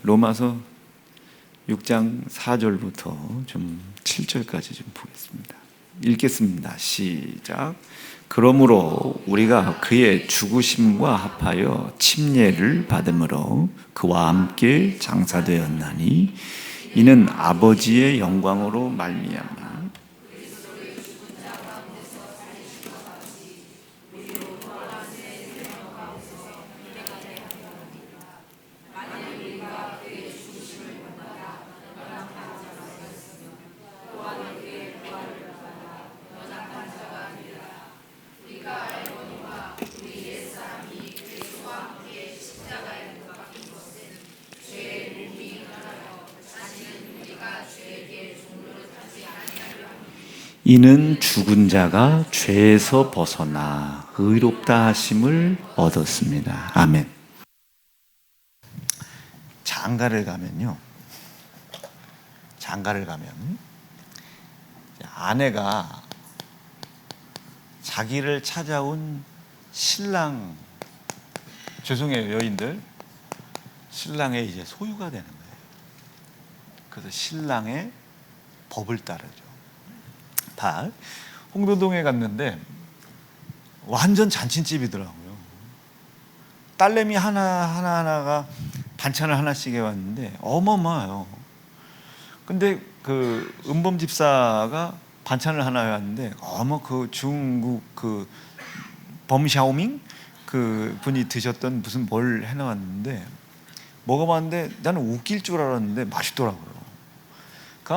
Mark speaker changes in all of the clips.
Speaker 1: 로마서 6장 4절부터 좀 7절까지 좀 보겠습니다. 읽겠습니다. 시작. 그러므로 우리가 그의 죽으심과 합하여 침례를 받음으로 그와 함께 장사되었나니 이는 아버지의 영광으로 말미암아 이는 죽은 자가 죄에서 벗어나 의롭다 하심을 얻었습니다. 아멘. 장가를 가면 아내가 자기를 찾아온 신랑, 죄송해요 여인들, 신랑의 이제 소유가 되는 거예요. 그래서 신랑의 법을 따르죠. 홍도동에 갔는데 완전 잔칫집이더라고요. 딸내미 하나가 반찬을 하나씩 해왔는데 어마어마해요. 근데 그 은범 집사가 반찬을 하나 해왔는데 그 중국 그 범샤오밍 그 분이 드셨던 무슨 뭘 해놓았는데 먹어봤는데 나는 웃길 줄 알았는데 맛있더라고요.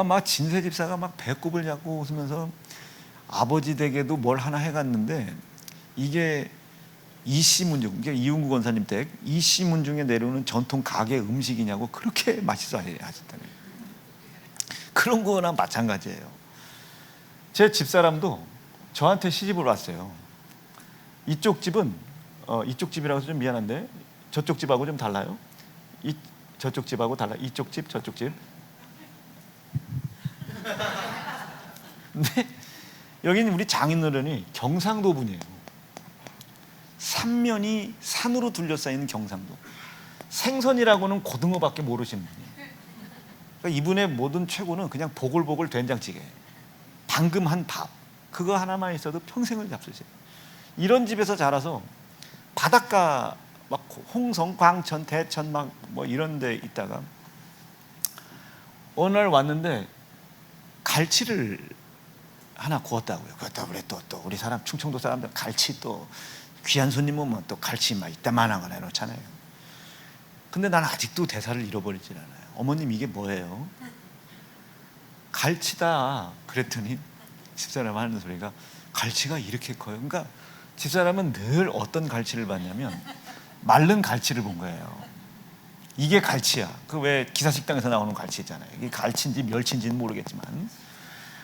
Speaker 1: 막 진세 집사가 막 배꼽을 잡고 웃으면서 아버지 댁에도 뭘 하나 해갔는데 이게 이씨문중, 이게 이윤구 권사님 댁 이씨문중에 내려오는 전통 가게 음식이냐고 그렇게 맛있어 하셨다네요. 그런 거나 마찬가지예요. 제 집사람도 저한테 시집을 왔어요. 이쪽 집은 이쪽 집이라고 해서 좀 미안한데 저쪽 집하고 좀 달라요. 저쪽 집하고 달라. 이쪽 집, 저쪽 집. 근데 여기는 우리 장인어른이 경상도 분이에요. 삼면이 산으로 둘러싸이는 경상도. 생선이라고는 고등어밖에 모르시는 분이에요. 그러니까 이분의 모든 최고는 그냥 보글보글 된장찌개, 방금 한 밥, 그거 하나만 있어도 평생을 잡수세요. 이런 집에서 자라서 바닷가 막 홍성, 광천, 대천 막 뭐 이런 데 있다가 어느 날 왔는데 갈치를 하나 구웠다고요. 그렇다고 그래 또 우리 사람 충청도 사람들 갈치 또 귀한 손님 오면 또 갈치 막 이따만한 거 내놓잖아요. 근데 난 아직도 대사를 잃어버리질 않아요. 어머님 이게 뭐예요? 갈치다 그랬더니 집사람 하는 소리가 갈치가 이렇게 커요. 그러니까 집사람은 늘 어떤 갈치를 봤냐면 마른 갈치를 본 거예요. 이게 갈치야. 그 왜 기사식당에서 나오는 갈치 있잖아요. 이게 갈치인지 멸치인지는 모르겠지만,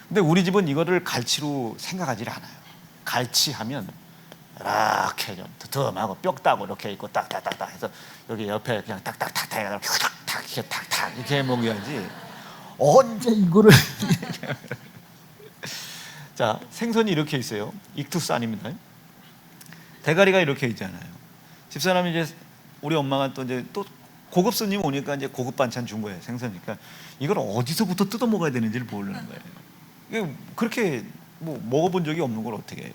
Speaker 1: 근데 우리 집은 이거를 갈치로 생각하지 않아요. 갈치 하면 이렇게 좀 두툼하고 뼈다고 이렇게 있고 딱딱딱딱 해서 여기 옆에 그냥 딱딱탁탁 해가지고 탁탁 이렇게 탁탁 이렇게 먹여야지 언제 이거를 자, 생선이 이렇게 있어요. 익투스 아닙니다. 대가리가 이렇게 있잖아요. 집사람이 이제 우리 엄마가 또 이제 또 고급 손님 오니까 이제 고급 반찬 준 거예요. 생선이니까 이걸 어디서부터 뜯어 먹어야 되는지를 모르는 거예요. 그렇게 뭐 먹어본 적이 없는 걸 어떻게 해요.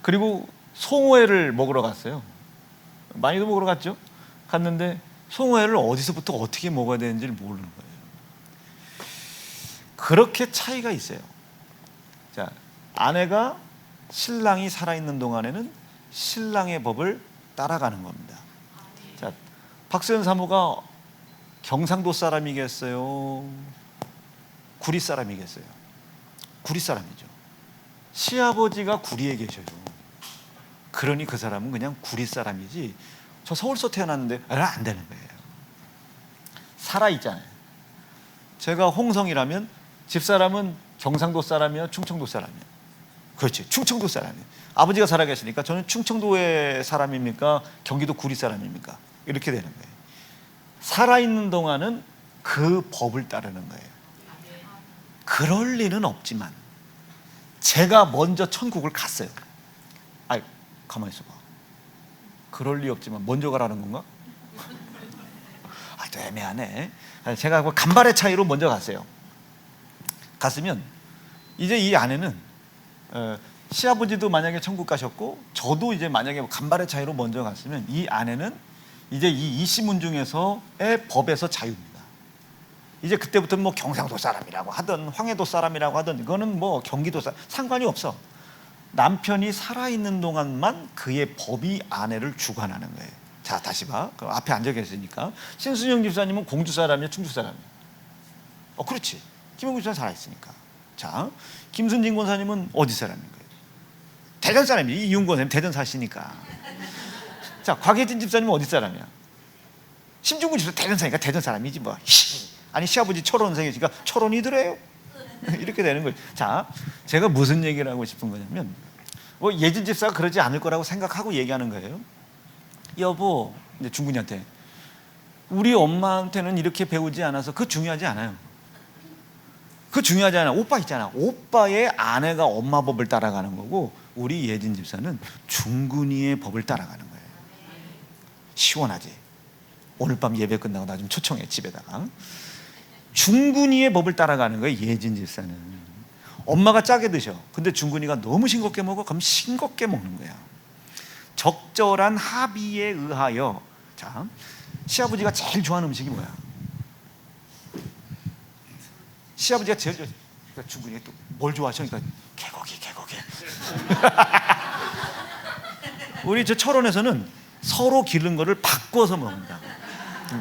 Speaker 1: 그리고 송어회를 먹으러 갔어요. 많이도 먹으러 갔죠. 갔는데 송어회를 어디서부터 어떻게 먹어야 되는지를 모르는 거예요. 그렇게 차이가 있어요. 자, 아내가 신랑이 살아있는 동안에는 신랑의 법을 따라가는 겁니다. 자, 박수현 사모가 경상도 사람이겠어요? 구리 사람이겠어요? 구리 사람이죠. 시아버지가 구리에 계셔요. 그러니 그 사람은 그냥 구리 사람이지 저 서울서 태어났는데 안 되는 거예요. 살아있잖아요. 제가 홍성이라면 집사람은 경상도 사람이야, 충청도 사람이야. 그렇지, 충청도 사람이에요. 아버지가 살아계시니까 저는 충청도의 사람입니까? 경기도 구리 사람입니까? 이렇게 되는 거예요. 살아있는 동안은 그 법을 따르는 거예요. 그럴 리는 없지만 제가 먼저 천국을 갔어요. 아이, 가만히 있어봐. 그럴 리 없지만 먼저 가라는 건가? 이것도 애매하네. 제가 그 간발의 차이로 먼저 갔어요. 갔으면 이제 이 아내는 시아버지도 만약에 천국 가셨고 저도 이제 만약에 간발의 차이로 먼저 갔으면 이 아내는 이제 이 이시문 중에서의 법에서 자유입니다. 이제 그때부터는 뭐 경상도 사람이라고 하든 황해도 사람이라고 하든 이거는 뭐 경기도 사람 상관이 없어. 남편이 살아있는 동안만 그의 법이 아내를 주관하는 거예요. 자, 다시 봐. 그 앞에 앉아 계시니까 신순영 집사님은 공주 사람이야, 충주 사람이야? 그렇지. 김영구 집사는 살아있으니까. 자, 김순진 권사님은 어디 사람인 거예요? 대전 사람이지. 이윤 권사님 대전 사시니까. 자, 곽예진 집사님은 어디 사람이야? 심중구 집사 대전 사니까 대전 사람이지 뭐. 아니 시아버지 철원생이니까 철원이더래요. 이렇게 되는 거예요. 자, 제가 무슨 얘기를 하고 싶은 거냐면 예진 집사가 그러지 않을 거라고 생각하고 얘기하는 거예요. 여보, 이제 중군이한테 우리 엄마한테는 이렇게 배우지 않아서 그거 중요하지 않아요. 그거 중요하지 않아. 오빠 있잖아. 오빠의 아내가 엄마 법을 따라가는 거고 우리 예진 집사는 중군이의 법을 따라가는 거예요. 시원하지? 오늘 밤 예배 끝나고 나 좀 초청해 집에다가. 중군이의 법을 따라가는 거예요. 예진 집사는. 엄마가 짜게 드셔. 근데 중군이가 너무 싱겁게 먹어. 그럼 싱겁게 먹는 거야. 적절한 합의에 의하여. 자, 시아버지가 제일 좋아하는 음식이 뭐야? 시아버지가 제일 좋아하는, 그러니까 중군이 또 뭘 좋아하셔? 그러니까 개고기. 우리 저 철원에서는 서로 기른 거를 바꿔서 먹는다.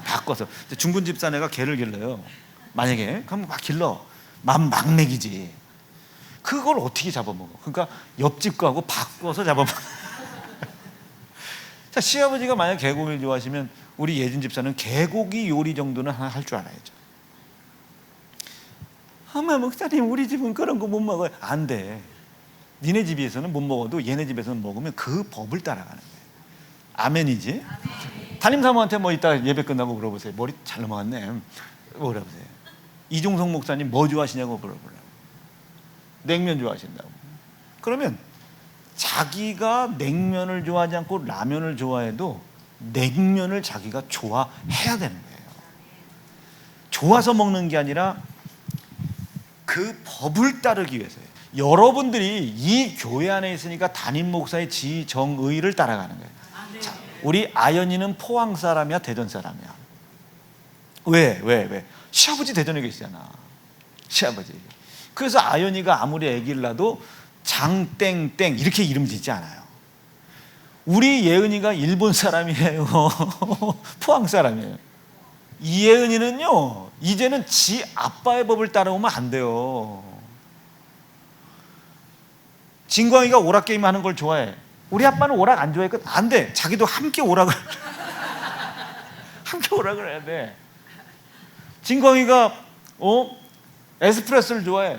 Speaker 1: 바꿔서. 중군 집사네가 개를 길러요. 만약에 그럼 막 길러. 막 먹이지. 그걸 어떻게 잡아먹어? 그러니까 옆집 거하고 바꿔서 잡아먹어. 자, 시아버지가 만약 개고기를 좋아하시면 우리 예진 집사는 개고기 요리 정도는 할 줄 알아야죠. 엄마 목사님 우리 집은 그런 거 못 먹어요. 안 돼. 니네 집에서는 못 먹어도 얘네 집에서는 먹으면 그 법을 따라가는 거예요. 아멘이지? 아멘. 담임사모한테 뭐 이따 예배 끝나고 물어보세요. 머리 잘 넘어갔네. 물어보세요. 이종성 목사님 뭐 좋아하시냐고 물어보라고. 냉면 좋아하신다고. 그러면 자기가 냉면을 좋아하지 않고 라면을 좋아해도 냉면을 자기가 좋아해야 되는 거예요. 좋아서 먹는 게 아니라 그 법을 따르기 위해서예요. 여러분들이 이 교회 안에 있으니까 담임 목사의 지정의를 따라가는 거예요. 자, 우리 아연이는 포항 사람이야, 대전 사람이야? 왜? 시아버지 대전에 계시잖아. 시아버지. 그래서 아연이가 아무리 아기를 낳아도 장땡땡 이렇게 이름 짓지 않아요. 우리 예은이가 일본 사람이에요. 포항 사람이에요. 이예은이는요 이제는 지 아빠의 법을 따라오면 안 돼요. 진광이가 오락게임 하는 걸 좋아해. 우리 아빠는 오락 안 좋아했거든. 안 돼. 자기도 함께 오락을 함께 오락을 해야 돼. 진광이가 에스프레소를 좋아해.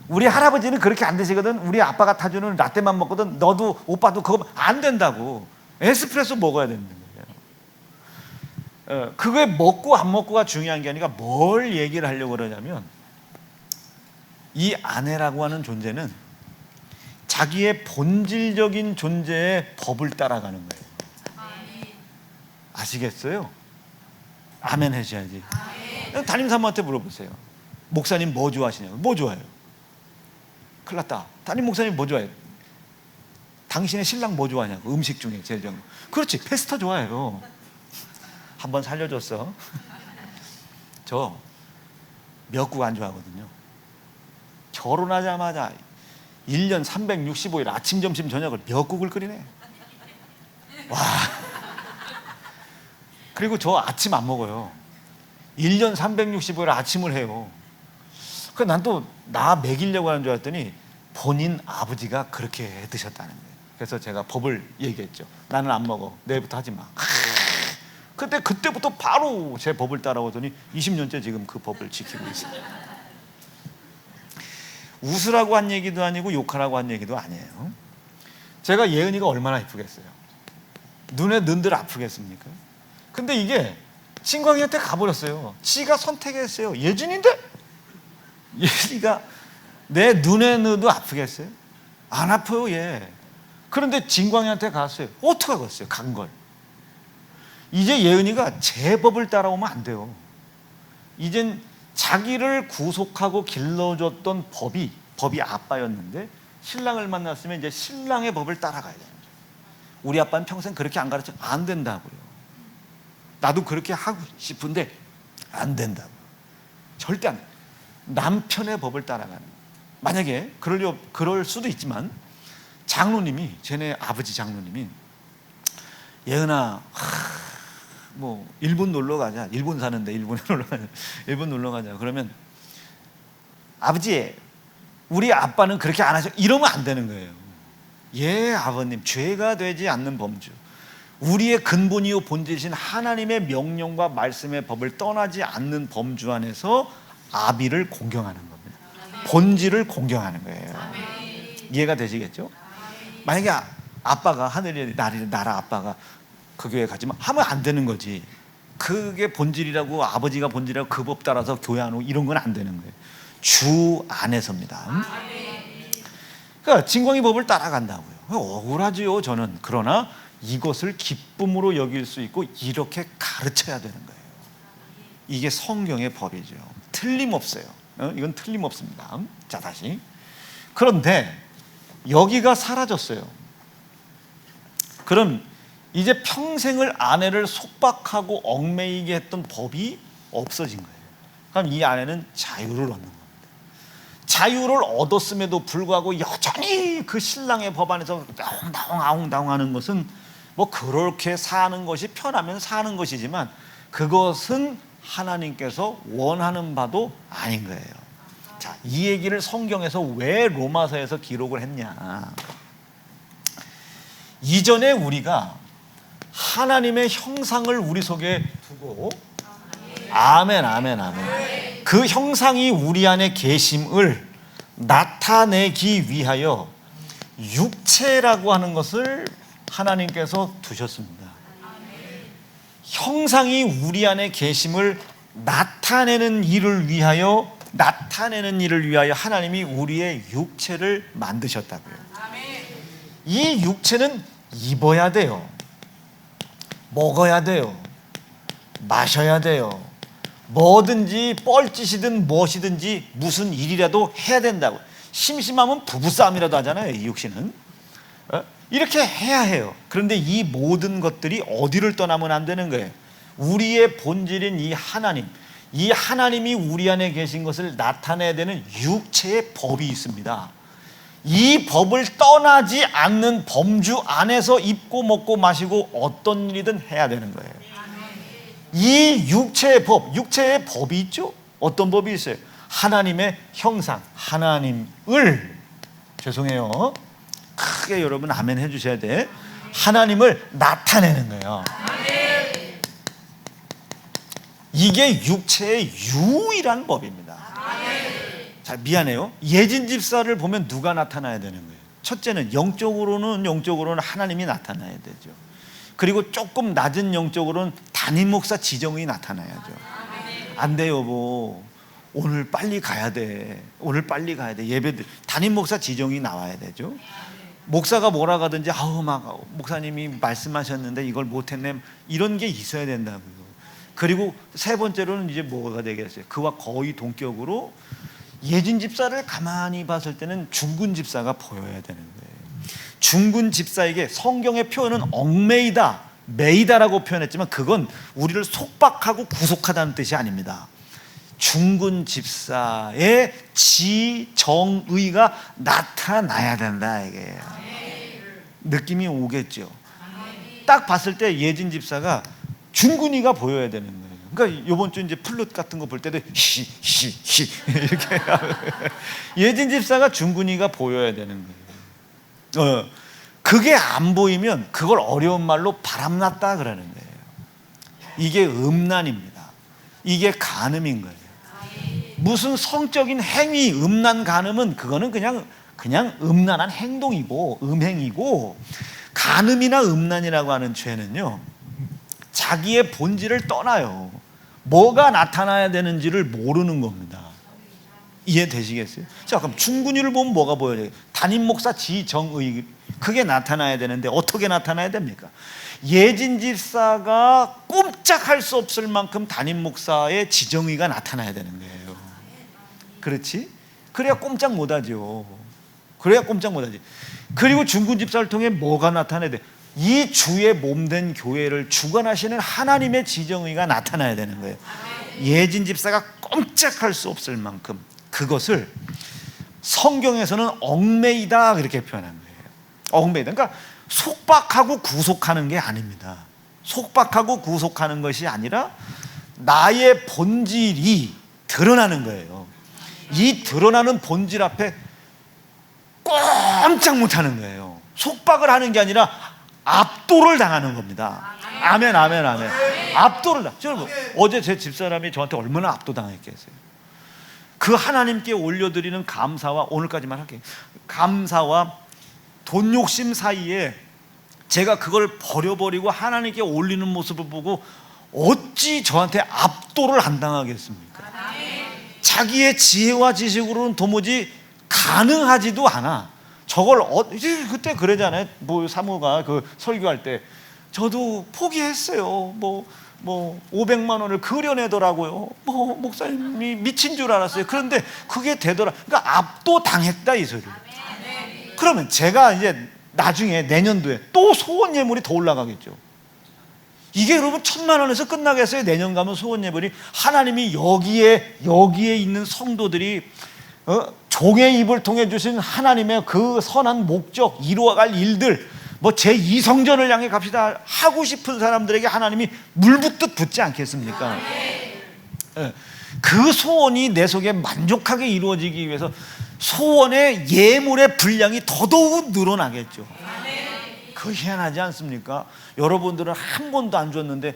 Speaker 1: 우리 할아버지는 그렇게 안 드시거든. 우리 아빠가 타주는 라떼만 먹거든. 너도 오빠도 그거 안 된다고. 에스프레소 먹어야 되는 거예요. 그게 먹고 안 먹고가 중요한 게 아니라 뭘 얘기를 하려고 그러냐면 이 아내라고 하는 존재는 자기의 본질적인 존재의 법을 따라가는 거예요. 아시겠어요? 아멘 해줘야지. 담임사모한테 물어보세요. 목사님 뭐 좋아하시냐고. 뭐 좋아해요? 큰일 났다. 담임 목사님 뭐 좋아해요? 당신의 신랑 뭐 좋아하냐고. 음식 중에 제일 좋아하는 거. 그렇지, 페스타 좋아해요. 한번 살려줬어. 저 미역국 안 좋아하거든요. 결혼하자마자 1년 365일 아침 점심 저녁을 미역국을 끓이네. 와. 그리고 저 아침 안 먹어요. 1년 365일 아침을 해요. 그래서 난 또 나 먹이려고 하는 줄 알았더니 본인 아버지가 그렇게 해 드셨다는 거예요. 그래서 제가 법을 얘기했죠. 나는 안 먹어. 내일부터 하지 마. 그때부터 바로 제 법을 따라오더니 20년째 지금 그 법을 지키고 있어요. 웃으라고 한 얘기도 아니고 욕하라고 한 얘기도 아니에요. 제가 예은이가 얼마나 이쁘겠어요. 눈에 는들 아프겠습니까? 근데 이게 신광이한테 가버렸어요. 지가 선택했어요. 예준인데 예은이가 내 눈에 넣어도 아프겠어요? 안 아파요 얘. 그런데 진광이한테 갔어요. 어떻게 갔어요? 간 걸. 이제 예은이가 제 법을 따라오면 안 돼요. 이젠 자기를 구속하고 길러줬던 법이 아빠였는데 신랑을 만났으면 이제 신랑의 법을 따라가야 돼요. 우리 아빠는 평생 그렇게 안 가르쳐. 안 된다고요. 나도 그렇게 하고 싶은데 안 된다고. 절대 안 돼. 남편의 법을 따라가는 거예요. 만약에 그럴 수도 있지만 장로님이, 쟤네 아버지 장로님이, 예은아, 뭐 일본 놀러 가자. 일본 사는데 일본에 놀러 가자. 일본 놀러 가자. 그러면 아버지, 우리 아빠는 그렇게 안 하셔. 이러면 안 되는 거예요. 예, 아버님, 죄가 되지 않는 범주, 우리의 근본이요 본질이신 하나님의 명령과 말씀의 법을 떠나지 않는 범주 안에서 아비를 공경하는 겁니다. 본질을 공경하는 거예요. 이해가 되시겠죠? 만약에 아빠가 하늘의 나라 아빠가 그 교회 가지만 하면 안 되는 거지. 그게 본질이라고, 아버지가 본질이라고 그 법 따라서 교회 안 오고 이런 건 안 되는 거예요. 주 안에서입니다. 그러니까 진광이 법을 따라간다고요. 억울하지요, 저는. 그러나 이것을 기쁨으로 여길 수 있고 이렇게 가르쳐야 되는 거예요. 이게 성경의 법이죠. 틀림없어요. 이건 틀림없습니다. 자, 다시. 그런데 여기가 사라졌어요. 그럼 이제 평생을 아내를 속박하고 얽매이게 했던 법이 없어진 거예요. 그럼 이 아내는 자유를 얻는 겁니다. 자유를 얻었음에도 불구하고 여전히 그 신랑의 법 안에서 아웅다웅 하는 것은 뭐 그렇게 사는 것이 편하면 사는 것이지만 그것은 하나님께서 원하는 바도 아닌 거예요. 자, 이 얘기를 성경에서 왜 로마서에서 기록을 했냐? 이전에 우리가 하나님의 형상을 우리 속에 두고, 아멘, 아멘, 아멘, 그 형상이 우리 안에 계심을 나타내기 위하여 육체라고 하는 것을 하나님께서 두셨습니다. 형상이 우리 안에 계심을 나타내는 일을 위하여 하나님이 우리의 육체를 만드셨다고요. 이 육체는 입어야 돼요. 먹어야 돼요. 마셔야 돼요. 뭐든지 뻘짓이든 무엇이든지 무슨 일이라도 해야 된다고. 심심하면 부부싸움이라도 하잖아요, 이 육신은. 이렇게 해야 해요. 그런데 이 모든 것들이 어디를 떠나면 안 되는 거예요. 우리의 본질인 이 하나님이 우리 안에 계신 것을 나타내야 되는 육체의 법이 있습니다. 이 법을 떠나지 않는 범주 안에서 입고 먹고 마시고 어떤 일이든 해야 되는 거예요. 이 육체의 법이 있죠. 어떤 법이 있어요? 하나님의 형상, 하나님을, 죄송해요, 크게 여러분 아멘 해주셔야 돼. 하나님을 나타내는 거예요. 이게 육체의 유일한 법입니다. 자, 미안해요. 예진 집사를 보면 누가 나타나야 되는 거예요? 첫째는 영적으로는 하나님이 나타나야 되죠. 그리고 조금 낮은 영적으로는 담임 목사 지정이 나타나야죠. 안 돼, 여보, 오늘 빨리 가야 돼. 예배 담임 목사 지정이 나와야 되죠. 목사가 뭐라 가든지 목사님이 말씀하셨는데 이걸 못했네, 이런 게 있어야 된다고요. 그리고 세 번째로는 이제 뭐가 되겠어요? 그와 거의 동격으로 예진 집사를 가만히 봤을 때는 중군 집사가 보여야 되는 거예요. 중군 집사에게 성경의 표현은 얽매이다, 매이다라고 표현했지만 그건 우리를 속박하고 구속하다는 뜻이 아닙니다. 중군 집사의 지정의가 나타나야 된다, 이게 느낌이 오겠죠. 딱 봤을 때 예진 집사가 중군이가 보여야 되는 거예요. 그러니까 이번 주 이제 플룻 같은 거 볼 때도 히 이렇게 예진 집사가 중군이가 보여야 되는 거예요. 그게 안 보이면 그걸 어려운 말로 바람났다 그러는 거예요. 이게 음란입니다. 이게 간음인 거예요. 무슨 성적인 행위, 음란, 간음은 그거는 그냥 음란한 행동이고 음행이고, 간음이나 음란이라고 하는 죄는요, 자기의 본질을 떠나요. 뭐가 나타나야 되는지를 모르는 겁니다. 이해되시겠어요? 자, 그럼 중군이를 보면 뭐가 보여요? 담임 목사 지정의, 그게 나타나야 되는데 어떻게 나타나야 됩니까? 예진 집사가 꼼짝할 수 없을 만큼 담임 목사의 지정의가 나타나야 되는 거예요. 그렇지? 그래야 꼼짝 못하죠. 그래야 꼼짝 못하지. 그리고 중군 집사를 통해 뭐가 나타나야 돼? 이 주의 몸된 교회를 주관하시는 하나님의 지정의가 나타나야 되는 거예요. 예진 집사가 꼼짝할 수 없을 만큼, 그것을 성경에서는 얽매이다 그렇게 표현한 거예요. 얽매이다. 그러니까 속박하고 구속하는 게 아닙니다. 속박하고 구속하는 것이 아니라 나의 본질이 드러나는 거예요. 이 드러나는 본질 앞에 꼼짝 못하는 거예요. 속박을 하는 게 아니라 압도를 당하는 겁니다. 아멘, 아멘, 아멘. 압도를 여러분, 어제 제 집사람이 저한테 얼마나 압도당했겠어요. 그 하나님께 올려드리는 감사와, 오늘까지만 할게요, 감사와 돈 욕심 사이에 제가 그걸 버려버리고 하나님께 올리는 모습을 보고 어찌 저한테 압도를 안 당하겠습니까? 자기의 지혜와 지식으로는 도무지 가능하지도 않아. 저걸 그때 그러잖아요. 뭐 사모가 그 설교할 때 저도 포기했어요. 뭐 500만 원을 그려내더라고요. 목사님이 미친 줄 알았어요. 그런데 그게 되더라. 그러니까 압도 당했다 이 소리. 그러면 제가 이제 나중에 내년도에 또 소원 예물이 더 올라가겠죠. 이게 여러분 1000만 원에서 끝나겠어요? 내년 가면 소원 예물이, 하나님이 여기에 있는 성도들이 종의 입을 통해 주신 하나님의 그 선한 목적, 이루어갈 일들, 뭐 제2성전을 향해 갑시다 하고 싶은 사람들에게 하나님이 물붓듯 붓지 않겠습니까? 그 소원이 내 속에 만족하게 이루어지기 위해서 소원의 예물의 분량이 더더욱 늘어나겠죠. 그 희한하지 않습니까? 여러분들은 한 번도 안 줬는데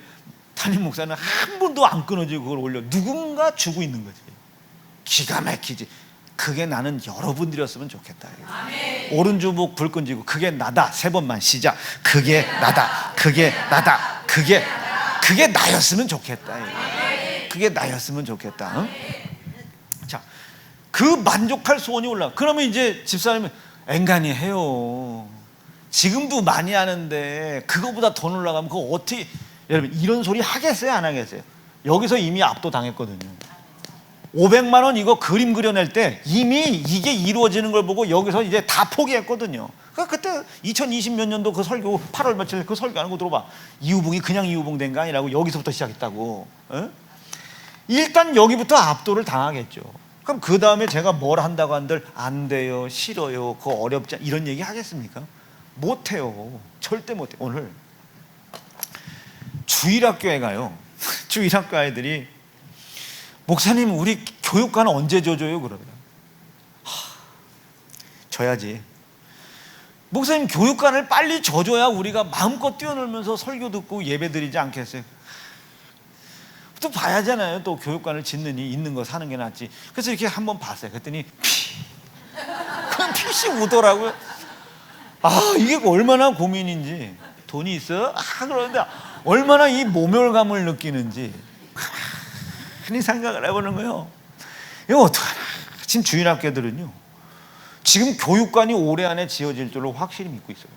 Speaker 1: 담임 목사는 한 번도 안 끊어지고 그걸 올려 누군가 주고 있는 거지. 기가 막히지. 그게 나는 여러분들이었으면 좋겠다. 오른주먹 불 끈지고 그게 나다 3번만 시작. 그게 나다, 그게 나다, 그게 나였으면 좋겠다. 그게 나였으면 좋겠다. 자, 그 만족할 소원이 올라. 그러면 이제 집사님은 앵간히 해요. 지금도 많이 하는데 그거보다 더 올라가면 그거 어떻게, 여러분 이런 소리 하겠어요 안 하겠어요? 여기서 이미 압도당했거든요. 500만 원 이거 그림 그려낼 때 이미 이게 이루어지는 걸 보고 여기서 이제 다 포기했거든요. 그때 2020 몇 년도 그 설교 8월 며칠 그 설교하는 거 들어봐. 이우봉이 그냥 이우봉 된 거 아니라고. 여기서부터 시작했다고. 일단 여기부터 압도를 당하겠죠. 그럼 그 다음에 제가 뭘 한다고 한들 안 돼요, 싫어요, 그거 어렵지, 이런 얘기 하겠습니까? 못해요. 절대 못해요. 오늘 주일학교에 가요. 주일학교 아이들이 목사님 우리 교육과는 언제 줘줘요? 그러면 줘야지. 목사님 교육관을 빨리 줘줘야 우리가 마음껏 뛰어놀면서 설교 듣고 예배 드리지 않겠어요? 또 봐야잖아요. 또 교육관을 짓느니 있는 거 사는 게 낫지. 그래서 이렇게 한번 봤어요. 그랬더니 그냥 피씩 우더라고요. 이게 얼마나 고민인지. 돈이 있어? 그런데 얼마나 이 모멸감을 느끼는지 가만히 생각을 해보는 거예요. 이거 어떡하나. 지금 주일학교들은요, 지금 교육관이 올해 안에 지어질 줄로 확실히 믿고 있어요.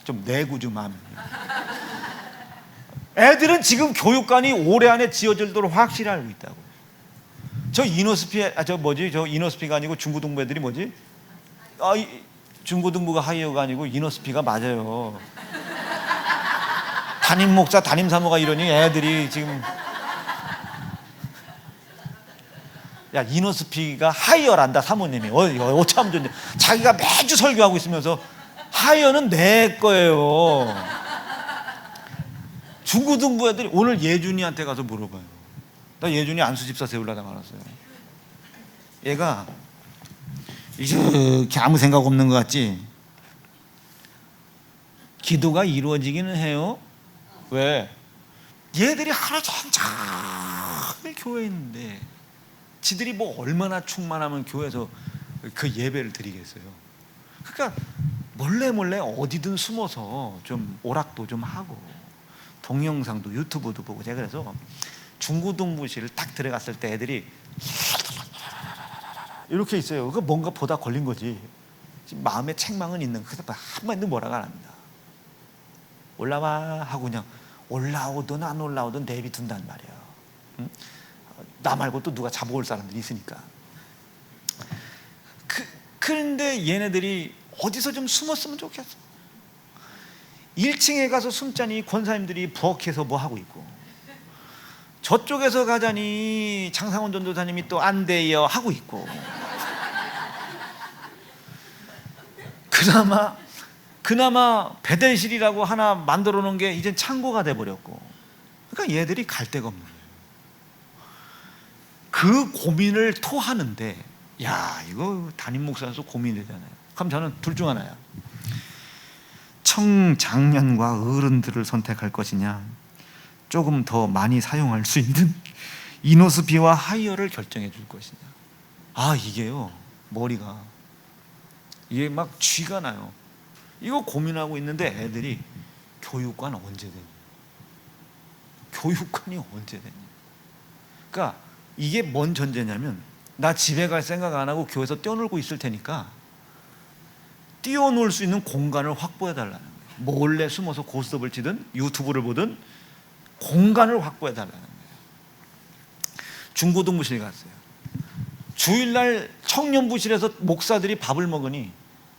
Speaker 1: 좀 내구 좀 하면. 애들은 지금 교육관이 올해 안에 지어질 줄로 확실히 알고 있다고. 저 이너스피가 아니고 중고등부 애들이 뭐지? 중고등부가 하이어가 아니고 이너스피가 맞아요. 담임 목사, 담임 사모가 이러니 애들이 지금, 야, 이너스피가 하이어란다 사모님이. 어참 좋네. 자기가 매주 설교하고 있으면서 하이어는 내 거예요. 중고등부 애들이 오늘 예준이한테 가서 물어봐요. 나 예준이 안수집사 세우려다 말았어요. 얘가 이렇게 아무 생각 없는 것 같지? 기도가 이루어지기는 해요. 왜? 얘들이 하루 종일 교회에 있는데 지들이 뭐 얼마나 충만하면 교회에서 그 예배를 드리겠어요. 그러니까 몰래 어디든 숨어서 좀 오락도 좀 하고 동영상도 유튜브도 보고. 제가 그래서 중고등부실을 딱 들어갔을 때 애들이 이렇게 있어요. 그 뭔가 보다 걸린 거지. 지금 마음에 책망은 있는. 그래서 한마디도 뭐라고 안 합니다. 올라와 하고 그냥 올라오든 안 올라오든 내비둔단 말이야. 응? 나 말고 또 누가 잡아올 사람들이 있으니까. 그런데 얘네들이 어디서 좀 숨었으면 좋겠어. 1층에 가서 숨자니 권사님들이 부엌에서 뭐 하고 있고, 저쪽에서 가자니 장상훈 전도사님이 또 안 돼요 하고 있고, 그나마 배대실이라고 하나 만들어 놓은 게 이젠 창고가 돼버렸고, 그러니까 얘들이 갈 데가 없는 거예요. 그 고민을 토하는데, 야, 이거 담임 목사로서 고민이 되잖아요. 그럼 저는 둘 중 하나야. 청장년과 어른들을 선택할 것이냐, 조금 더 많이 사용할 수 있는 이노스비와 하이어를 결정해 줄 것이냐. 아, 이게요, 머리가 이게 막 쥐가 나요. 이거 고민하고 있는데 애들이 교육관 언제 되냐, 교육관이 언제 되냐. 그러니까 이게 뭔 전제냐면, 나 집에 갈 생각 안 하고 교회에서 뛰어놀고 있을 테니까 뛰어놀 수 있는 공간을 확보해 달라는 거예요. 몰래 숨어서 고스톱을 치든 유튜브를 보든 공간을 확보해 달라는 거예요. 중고등부실 갔어요. 주일날 청년부실에서 목사들이 밥을 먹으니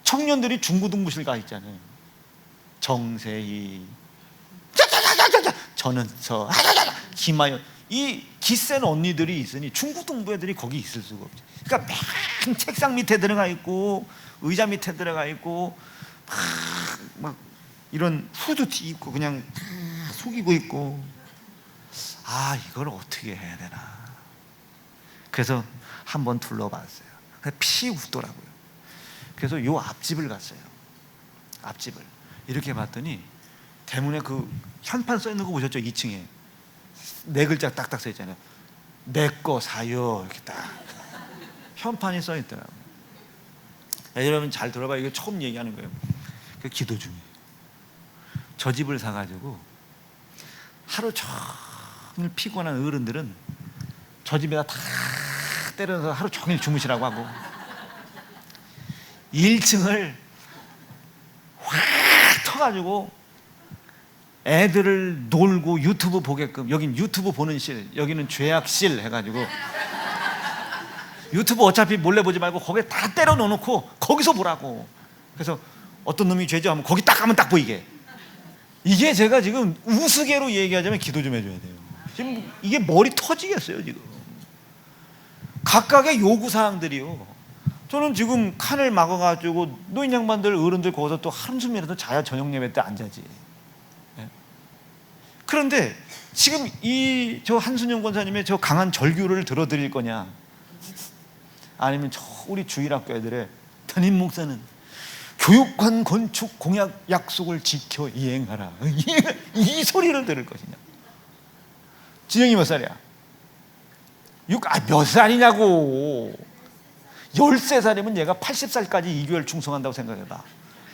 Speaker 1: 청년들이 중고등부실 가 있잖아요. 정세희, 저는 김하연, 이 기센 언니들이 있으니 중고등부 애들이 거기 있을 수가 없죠. 그러니까 맨 책상 밑에 들어가 있고 의자 밑에 들어가 있고 막 이런 후드티 입고 그냥 속이고 있고, 아, 이걸 어떻게 해야 되나. 그래서 한번 둘러봤어요. 피 웃더라고요. 그래서 요 앞집을 갔어요. 앞집을 이렇게 봤더니 대문에 그 현판 써 있는 거 보셨죠? 2층에 네 글자 딱딱 써 있잖아요. 내 거 사요, 이렇게 딱 현판이 써 있더라고요. 여러분 잘 들어봐. 이거 처음 얘기하는 거예요. 그 기도 중에 저 집을 사가지고 하루 종일 피곤한 어른들은 저 집에다 다 때려서 하루 종일 주무시라고 하고, 1층을 확 터가지고 애들을 놀고 유튜브 보게끔, 여긴 유튜브 보는 실, 여기는 죄악실 해가지고 유튜브 어차피 몰래 보지 말고 거기에 다 때려 넣어놓고 거기서 보라고. 그래서 어떤 놈이 죄죠 하면 거기 딱 가면 딱 보이게. 이게 제가 지금 우스개로 얘기하자면 기도 좀 해줘야 돼요. 지금 이게 머리 터지겠어요. 지금 각각의 요구사항들이요. 저는 지금 칸을 막아가지고 노인 양반들 어른들 거기서 또 한숨이라도 자야 저녁 예배 때 안 자지. 그런데 지금 저 한순영 권사님의 저 강한 절규를 들어드릴 거냐, 아니면 저 우리 주일학교 애들의 담임 목사는 교육관 건축 공약 약속을 지켜 이행하라, 이 소리를 들을 것이냐. 진영이 몇 살이야? 몇 살이냐고. 13살이면 얘가 80살까지 이 교회를 충성한다고 생각해봐.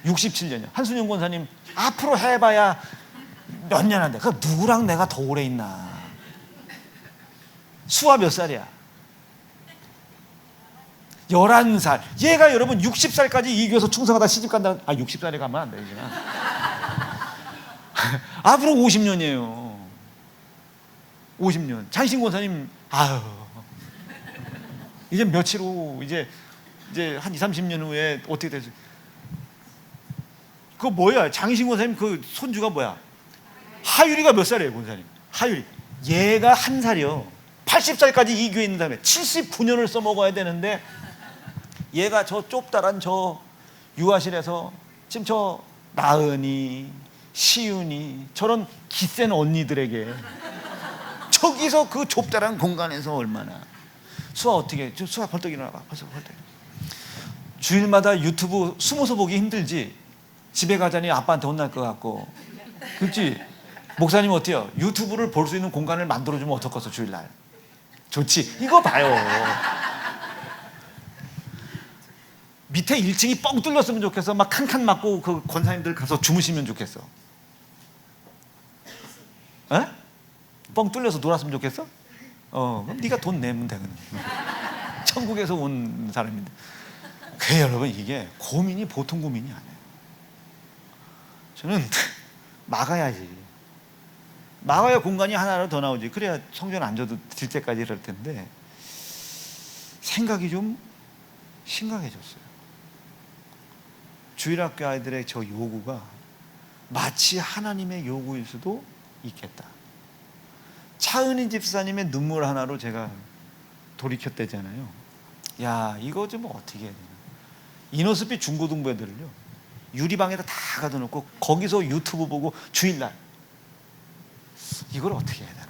Speaker 1: 67년이야. 한순영 권사님 앞으로 해봐야 몇 년 한데, 그 누구랑 내가 더 오래 있나. 수아 몇 살이야? 11살. 얘가 여러분 60살까지 이 교회에서 충성하다 시집 간다. 60살에 가면 안 되지만 앞으로 50년이에요 50년. 장신 권사님 이제 며칠 후 이제 한 20-30년 후에 어떻게 되지? 그거 뭐야? 장신 권사님 그 손주가 뭐야? 하율이가 몇 살이에요, 권사님? 하율이. 얘가 1살이요. 80살까지 이 교회에 있는 다음에 79년을 써먹어야 되는데, 얘가 저 좁다란 저 유아실에서 지금 저 나은이, 시윤이, 저런 기센 언니들에게 저기서 그 좁다란 공간에서 얼마나. 수아 어떻게? 수아 벌떡 일어나봐. 벌써 벌떡. 주일마다 유튜브 숨어서 보기 힘들지. 집에 가자니 아빠한테 혼날 것 같고, 그렇지? 목사님 어때요? 유튜브를 볼 수 있는 공간을 만들어주면 어떡하겠어, 주일날? 좋지. 이거 봐요. 밑에 1층이 뻥 뚫렸으면 좋겠어. 막 칸칸 맞고 그 권사님들 가서 주무시면 좋겠어. 에? 뻥 뚫려서 놀았으면 좋겠어? 그럼 네가 돈 내면 되거든. 천국에서 온 사람인데. 그 여러분, 이게 고민이 보통 고민이 아니에요. 저는 막아야지. 막아야 공간이 하나로 더 나오지. 그래야 성전 안 줘도 질 때까지 이럴 텐데 생각이 좀 심각해졌어요. 주일학교 아이들의 저 요구가 마치 하나님의 요구일 수도 있겠다. 차은희 집사님의 눈물 하나로 제가 돌이켰대잖아요. 야, 이거 좀 어떻게 해야 되나. 이노스피 중고등부 애들을요, 유리방에다 다 가둬놓고 거기서 유튜브 보고 주일날 이걸 어떻게 해야 되나.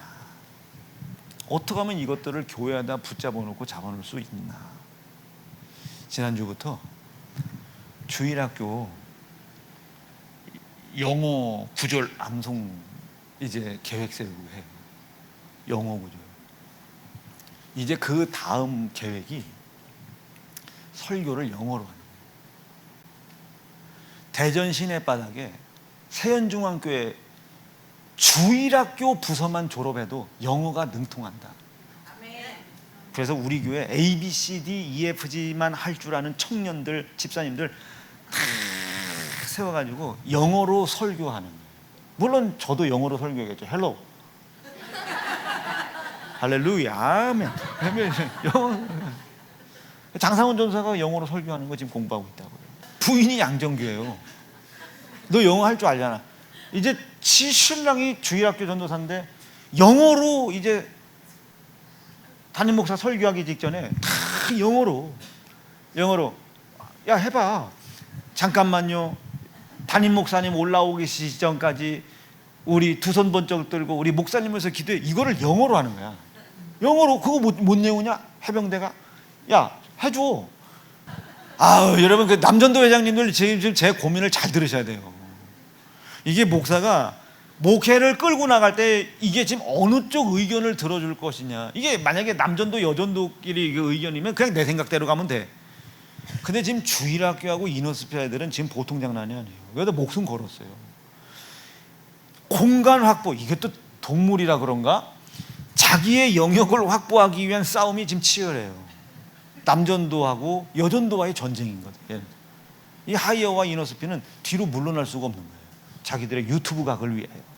Speaker 1: 어떻게 하면 이것들을 교회에다 붙잡아놓고 잡아놓을 수 있나. 지난주부터 주일학교 영어 구절 암송 이제 계획 세우고 해요. 영어 구절. 이제 그 다음 계획이 설교를 영어로 하는 거예요. 대전 시내바닥에 세연중앙교회 주일학교 부서만 졸업해도 영어가 능통한다. 그래서 우리 교회 A, B, C, D, E, F, G만 할 줄 아는 청년들, 집사님들 다 세워가지고 영어로 설교하는 거예요. 물론 저도 영어로 설교하겠죠. 헬로, 할렐루야, 아멘. 장상훈 전사가 영어로 설교하는 거 지금 공부하고 있다고요. 부인이 양정규예요. 너 영어 할 줄 알잖아. 이제 신랑이 주일학교 전도사인데 영어로 이제 담임 목사 설교하기 직전에 다 영어로 야, 해봐. 잠깐만요. 담임 목사님 올라오기 시점까지 우리 두 손 번쩍 들고 우리 목사님에서 기도해. 이거를 영어로 하는 거야. 영어로. 그거 못 외우냐? 해병대가. 야, 해줘. 아유, 여러분, 그 남전도 회장님들 지금 제 고민을 잘 들으셔야 돼요. 이게 목사가 목회를 끌고 나갈 때 이게 지금 어느 쪽 의견을 들어줄 것이냐. 이게 만약에 남전도 여전도끼리 의견이면 그냥 내 생각대로 가면 돼. 근데 지금 주일학교하고 이너스피 아이들은 지금 보통 장난이 아니에요. 여기다 목숨 걸었어요. 공간 확보, 이게 또 동물이라 그런가? 자기의 영역을 확보하기 위한 싸움이 지금 치열해요. 남전도하고 여전도와의 전쟁이거든요. 이 하이어와 이너스피는 뒤로 물러날 수가 없는 거예요. 자기들의 유튜브 각을 위하여.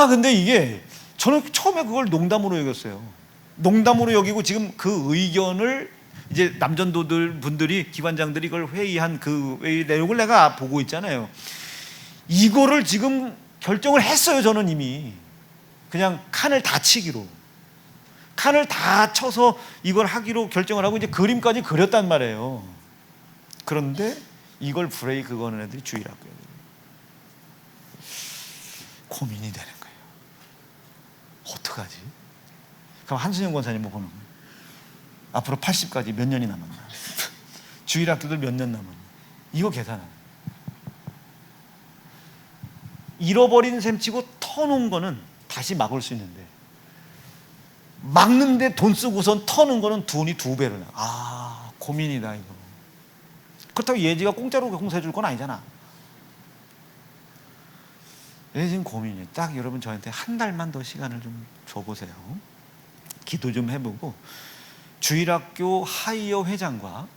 Speaker 1: 근데 이게 저는 처음에 그걸 농담으로 여겼어요. 농담으로 여기고 지금 그 의견을 이제 남전도들 분들이, 기관장들이 그걸 회의한 그 회의 내용을 내가 보고 있잖아요. 이거를 지금 결정을 했어요. 저는 이미 그냥 칸을 다 치기로, 칸을 다 쳐서 이걸 하기로 결정을 하고 이제 그림까지 그렸단 말이에요. 그런데 이걸 브레이크 거는 애들이 주일학교 애들. 고민이 되는 거예요. 어떡하지? 그럼 한순영 권사님 보는 거예요. 앞으로 80까지 몇 년이 남았나? 주일학교들 몇 년 남았나? 이거 계산하는. 잃어버린 셈 치고 터놓은 거는 다시 막을 수 있는데, 막는데 돈 쓰고선 터는 거는 돈이 2배로 나. 고민이다 이거. 그렇다고 예지가 공짜로 공사해 줄 건 아니잖아. 지금 고민이에요. 딱 여러분 저한테 한 달만 더 시간을 좀 줘보세요. 기도 좀 해보고 주일학교 하이어 회장과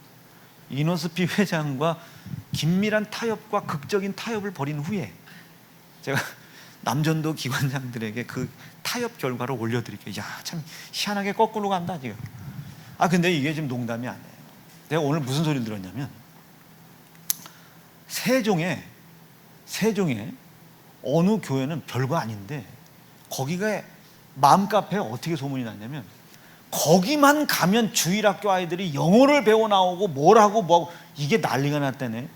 Speaker 1: 이너스피 회장과 긴밀한 타협과 극적인 타협을 벌인 후에 제가 남전도 기관장들에게 그 타협 결과를 올려드릴게요. 야, 참 희한하게 거꾸로 간다 지금. 근데 이게 지금 농담이 아니에요. 내가 오늘 무슨 소리를 들었냐면, 세종에 어느 교회는 별거 아닌데 거기가 마음카페에 어떻게 소문이 났냐면, 거기만 가면 주일학교 아이들이 영어를 배워 나오고 뭘 하고 뭐하고 이게 난리가 났다네.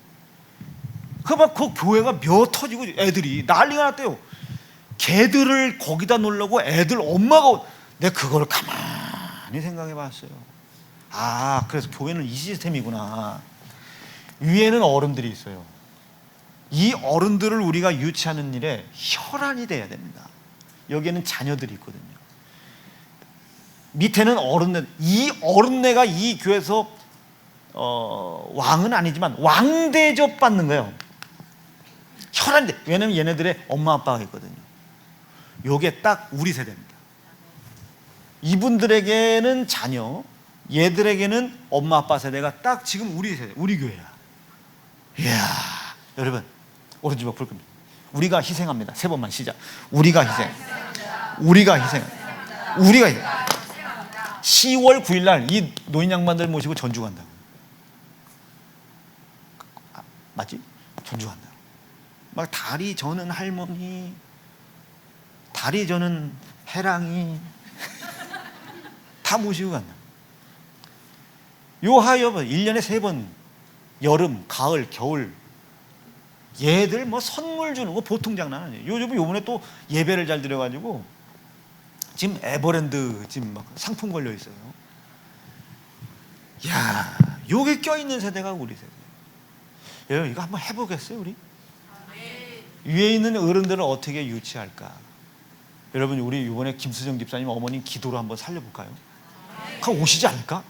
Speaker 1: 그 교회가 몇 터지고 애들이 난리가 났대요. 걔들을 거기다 놓으려고 애들 엄마가. 내가 그걸 가만히 생각해 봤어요. 그래서 교회는 이 시스템이구나. 위에는 어른들이 있어요. 이 어른들을 우리가 유치하는 일에 혈안이 돼야 됩니다. 여기에는 자녀들이 있거든요. 밑에는 어른네. 이 어른네가 이 교회에서 왕은 아니지만 왕 대접 받는 거예요. 혈안돼. 왜냐면 얘네들의 엄마 아빠가 있거든요. 요게 딱 우리 세대입니다. 이분들에게는 자녀, 얘들에게는 엄마 아빠 세대가 딱 지금 우리 세대, 우리 교회야. 이야, 여러분 오른쪽 볼 겁니다. 우리가 희생합니다. 세 번만 시작. 우리가 희생. 우리가 희생. 우리가 희생. 10월 9일 날 이 노인 양반들 모시고 전주 간다고. 맞지? 전주 간다고. 막 다리 저는 할머니, 다리 저는 해랑이 다 모시고 간다. 요 하여번 1년에 3번, 여름, 가을, 겨울, 얘들 뭐 선물 주는 거 보통 장난 아니에요. 요번에 또 예배를 잘 드려가지고 지금 에버랜드 지금 막 상품 걸려 있어요. 야, 요게 껴있는 세대가 우리 세대. 여러분 이거 한번 해보겠어요 우리? 위에 있는 어른들은 어떻게 유치할까? 여러분 우리 이번에 김수정 집사님 어머님 기도로 한번 살려볼까요? 그럼 오시지 않을까?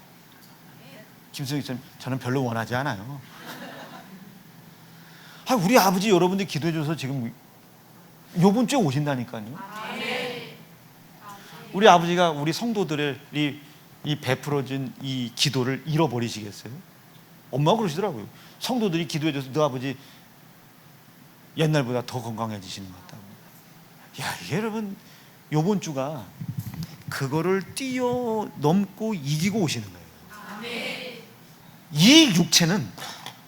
Speaker 1: 김수정 집사님 저는 별로 원하지 않아요. 우리 아버지 여러분들 기도해줘서 지금 요번 주에 오신다니까요. 우리 아버지가 우리 성도들의 이 베풀어진 이 기도를 잃어버리시겠어요? 엄마가 그러시더라고요. 성도들이 기도해줘서 너 아버지 옛날보다 더 건강해지시는 것 같다고. 야, 여러분 요번 주가 그거를 뛰어넘고 이기고 오시는 거예요. 이 육체는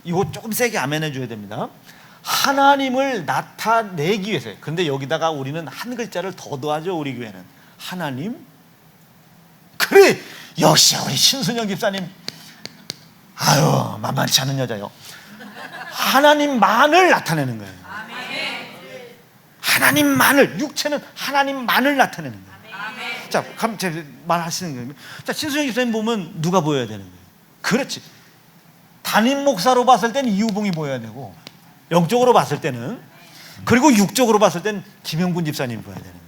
Speaker 1: 이거 조금 세게 아멘해 줘야 됩니다. 하나님을 나타내기 위해서요. 그런데 여기다가 우리는 한 글자를 더 더하죠. 우리 교회는 하나님. 그래, 역시 우리 신순영 집사님 아유 만만치 않은 여자요. 하나님만을 나타내는 거예요. 하나님만을, 육체는 하나님만을 나타내는 거예요. 자, 그럼 제가 말하시는 거예요. 자, 신순영 집사님 보면 누가 보여야 되는 거예요? 그렇지. 담임 목사로 봤을 때는 이우봉이 보여야 되고, 영적으로 봤을 때는, 그리고 육적으로 봤을 때는 김영군 집사님이 보여야 되는 거예요.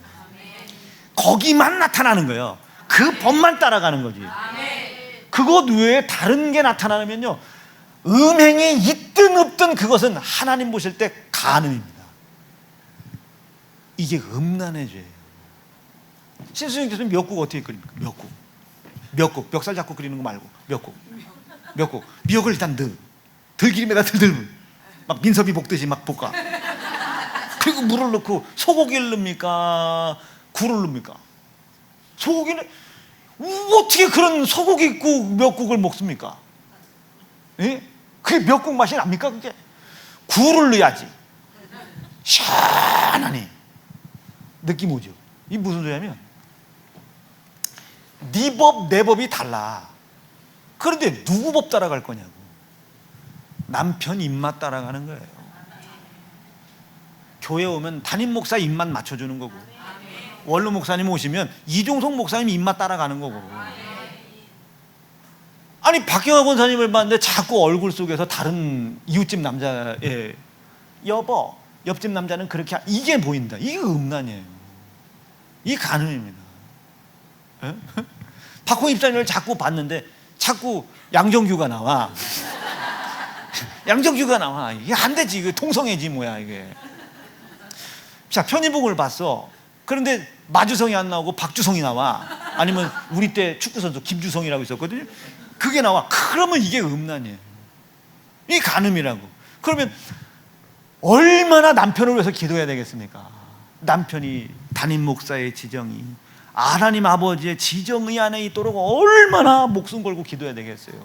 Speaker 1: 거기만 나타나는 거예요. 그 법만 따라가는 거지. 그것 외에 다른 게 나타나면요, 음행이 있든 없든 그것은 하나님 보실 때 간음입니다. 이게 음란의 죄예요. 신수영 교수님 미역국 어떻게 끓입니까? 미역국 멱살 잡고 끓이는 거 말고 미역국 미역을 일단 들기름에다 들들 막 민섭이 볶듯이 막 볶아. 그리고 물을 넣고 소고기를 넣습니까? 굴을 넣습니까? 소고기는 어떻게 그런 소고기 있고 미역국을 먹습니까? 예? 그게 미역국 맛이 납니까? 그게 굴을 넣어야지. 시원하니 느낌 오죠. 이 무슨 소리냐면 네 법 내 법이 달라. 그런데 누구 법 따라갈 거냐고. 남편 입맛 따라가는 거예요. 교회 오면 담임 목사 입맛 맞춰주는 거고, 원로 목사님 오시면 이종석 목사님 입맛 따라가는 거고. 아니 박경화 권사님을 봤는데 자꾸 얼굴 속에서 다른 이웃집 남자의 여보, 옆집 남자는 그렇게 이게 보인다. 이게 음란이에요. 이게 간음입니다. 박홍 입사님을 자꾸 봤는데 자꾸 양정규가 나와. 양정규가 나와. 이게 안 되지. 이게 통성애지 뭐야 이게. 자, 편의복을 봤어. 그런데 마주성이 안 나오고 박주성이 나와. 아니면 우리 때 축구선수 김주성이라고 있었거든요. 그게 나와. 그러면 이게 음란이에요. 이게 간음이라고. 그러면 얼마나 남편을 위해서 기도해야 되겠습니까? 남편이 담임 목사의 지정이 하나님 아버지의 지정의 안에 있도록 얼마나 목숨 걸고 기도해야 되겠어요.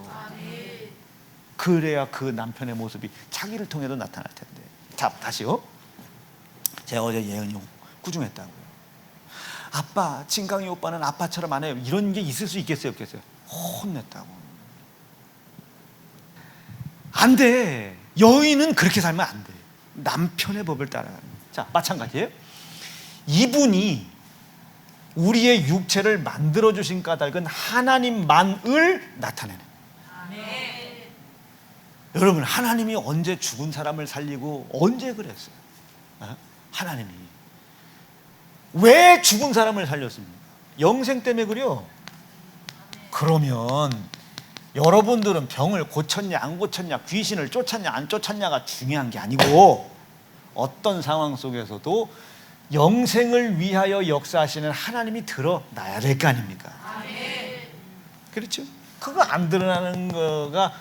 Speaker 1: 그래야 그 남편의 모습이 자기를 통해도 나타날 텐데. 자, 다시요. 제가 어제 예은이 구중했다고요. 아빠, 진강이 오빠는 아빠처럼 안 해요. 이런 게 있을 수 있겠어요, 없겠어요? 혼냈다고. 안 돼. 여인은 그렇게 살면 안 돼. 남편의 법을 따라가는 거예요. 자, 마찬가지예요. 이분이 우리의 육체를 만들어주신 까닭은 하나님만을 나타내는 거예요. 여러분, 하나님이 언제 죽은 사람을 살리고 언제 그랬어요? 하나님이 왜 죽은 사람을 살렸습니까? 영생 때문에 그래요. 그러면 여러분들은 병을 고쳤냐 안 고쳤냐, 귀신을 쫓았냐 안 쫓았냐가 중요한 게 아니고, 어떤 상황 속에서도 영생을 위하여 역사하시는 하나님이 드러나야 될 거 아닙니까? 그렇죠? 그거 안 드러나는 거가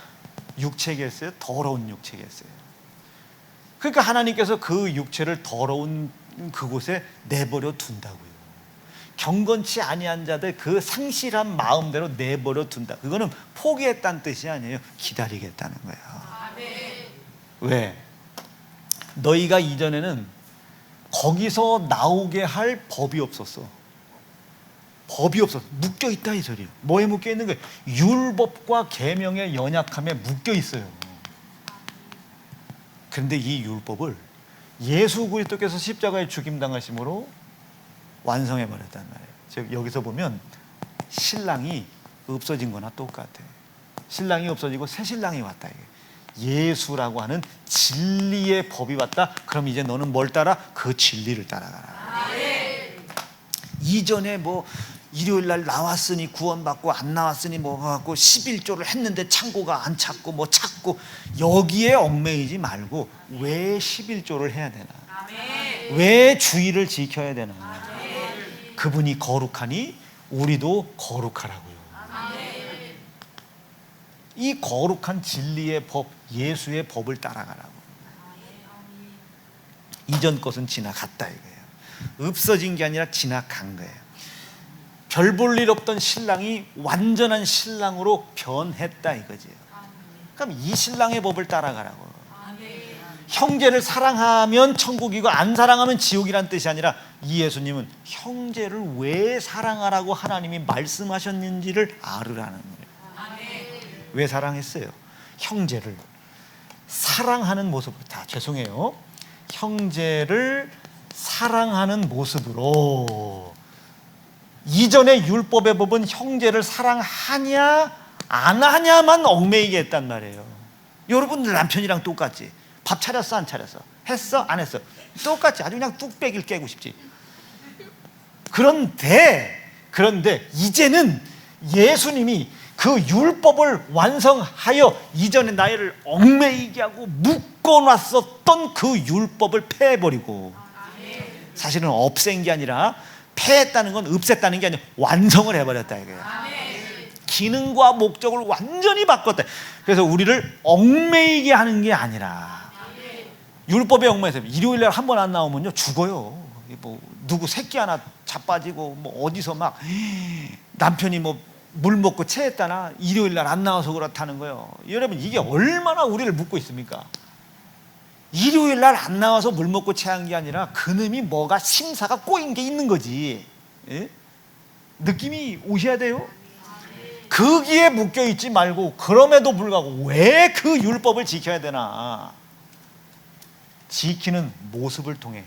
Speaker 1: 육체겠어요? 더러운 육체겠어요? 그러니까 하나님께서 그 육체를 더러운 그곳에 내버려 둔다고요. 경건치 아니한 자들 그 상실한 마음대로 내버려 둔다. 그거는 포기했다는 뜻이 아니에요. 기다리겠다는 거예요. 왜? 너희가 이전에는 거기서 나오게 할 법이 없었어. 법이 없었어. 묶여 있다 이 소리예요. 뭐에 묶여 있는 거예요? 율법과 계명의 연약함에 묶여 있어요. 그런데 이 율법을 예수 그리스도께서 십자가에 죽임당하심으로 완성해 버렸단 말이에요. 즉 여기서 보면 신랑이 없어진 거나 똑같아요. 신랑이 없어지고 새 신랑이 왔다 이게. 예수라고 하는 진리의 법이 왔다. 그럼 이제 너는 뭘 따라? 그 진리를 따라가라. 이전에 뭐 일요일 날 나왔으니 구원받고 안 나왔으니 뭐 갖고 11조를 했는데 창고가 안 찾고 뭐 찾고 여기에 얽매이지 말고 왜 11조를 해야 되나? 왜 주의를 지켜야 되나? 그분이 거룩하니 우리도 거룩하라고요. 이 거룩한 진리의 법, 예수의 법을 따라가라고. 이전 것은 지나갔다 이거예요. 없어진 게 아니라 지나간 거예요. 별 볼 일 없던 신랑이 완전한 신랑으로 변했다 이거지요. 그럼 이 신랑의 법을 따라가라고. 형제를 사랑하면 천국이고 안 사랑하면 지옥이란 뜻이 아니라 이 예수님은 형제를 왜 사랑하라고 하나님이 말씀하셨는지를 알으라는 거예요. 왜 사랑했어요? 형제를 사랑하는 모습으로. 죄송해요. 형제를 사랑하는 모습으로. 이전의 율법의 법은 형제를 사랑하냐 안 하냐만 얽매이게 했단 말이에요. 여러분들 남편이랑 똑같지. 밥 차렸어 안 차렸어? 했어 안 했어? 똑같이 아주 그냥 뚝배기를 깨고 싶지. 그런데 이제는 예수님이 그 율법을 완성하여 이전에 나를 얽매이게 하고 묶어놨었던 그 율법을 패해버리고, 사실은 없앤 게 아니라 패했다는 건 없앴다는 게 아니라 완성을 해버렸다 이거예요. 기능과 목적을 완전히 바꿨다. 그래서 우리를 얽매이게 하는 게 아니라, 율법에 얽매여서 일요일날 한 번 안 나오면요 죽어요. 뭐 누구 새끼 하나 자빠지고 뭐 어디서 막 남편이 뭐 물 먹고 체했다나 일요일날 안 나와서 그렇다는 거예요. 여러분 이게 얼마나 우리를 묶고 있습니까? 일요일날 안 나와서 물 먹고 체한 게 아니라 그놈이 뭐가 심사가 꼬인 게 있는 거지. 예? 느낌이 오셔야 돼요. 거기에 묶여있지 말고 그럼에도 불구하고 왜 그 율법을 지켜야 되나? 지키는 모습을 통해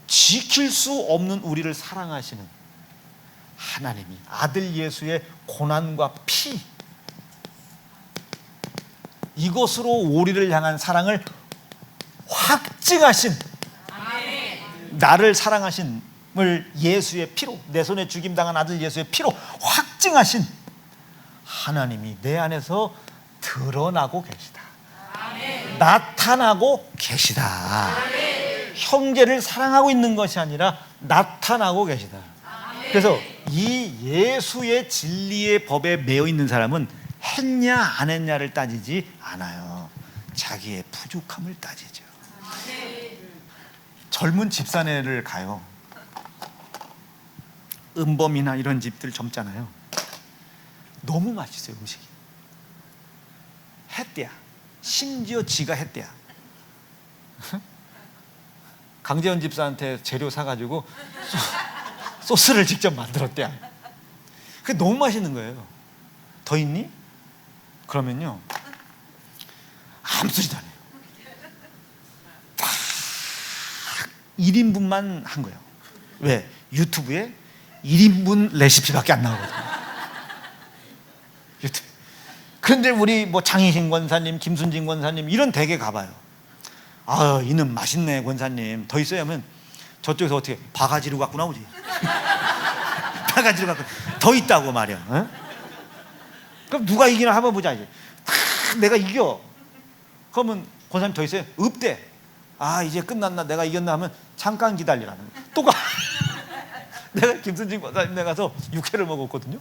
Speaker 1: 지킬 수 없는 우리를 사랑하시는 하나님이 아들 예수의 고난과 피, 이것으로 우리를 향한 사랑을 확증하신, 나를 사랑하신을 예수의 피로, 내 손에 죽임당한 아들 예수의 피로 확증하신 하나님이 내 안에서 드러나고 계시다. 나타나고 계시다. 형제를 사랑하고 있는 것이 아니라 나타나고 계시다. 그래서 이 예수의 진리의 법에 매여 있는 사람은 했냐 안 했냐를 따지지 않아요. 자기의 부족함을 따지죠. 젊은 집사네를 가요. 은범이나 이런 집들 젊잖아요. 너무 맛있어요 음식이. 했대야. 심지어 지가 했대야. 강재현 집사한테 재료 사가지고 소스를 직접 만들었대야. 그게 너무 맛있는 거예요. 더 있니? 그러면요 아무 소리도 안 해요. 딱 1인분만 한 거예요. 왜? 유튜브에 1인분 레시피밖에 안 나오거든요. 유튜브. 그런데 우리 뭐 장희신 권사님, 김순진 권사님 이런 댁에 가봐요. 아, 이는 맛있네 권사님. 더 있어야 하면 저쪽에서 어떻게 바가지로 갖고 나오지. 바가지로 갖고 더 있다고 말이야. 어? 그럼 누가 이기나 한번 보자 이제. 내가 이겨. 그러면 권사님 더 있어요? 없대. 아 이제 끝났나 내가 이겼나 하면 잠깐 기다리라는 거예요. 또 가. 내가 김순진 권사님네 가서 육회를 먹었거든요.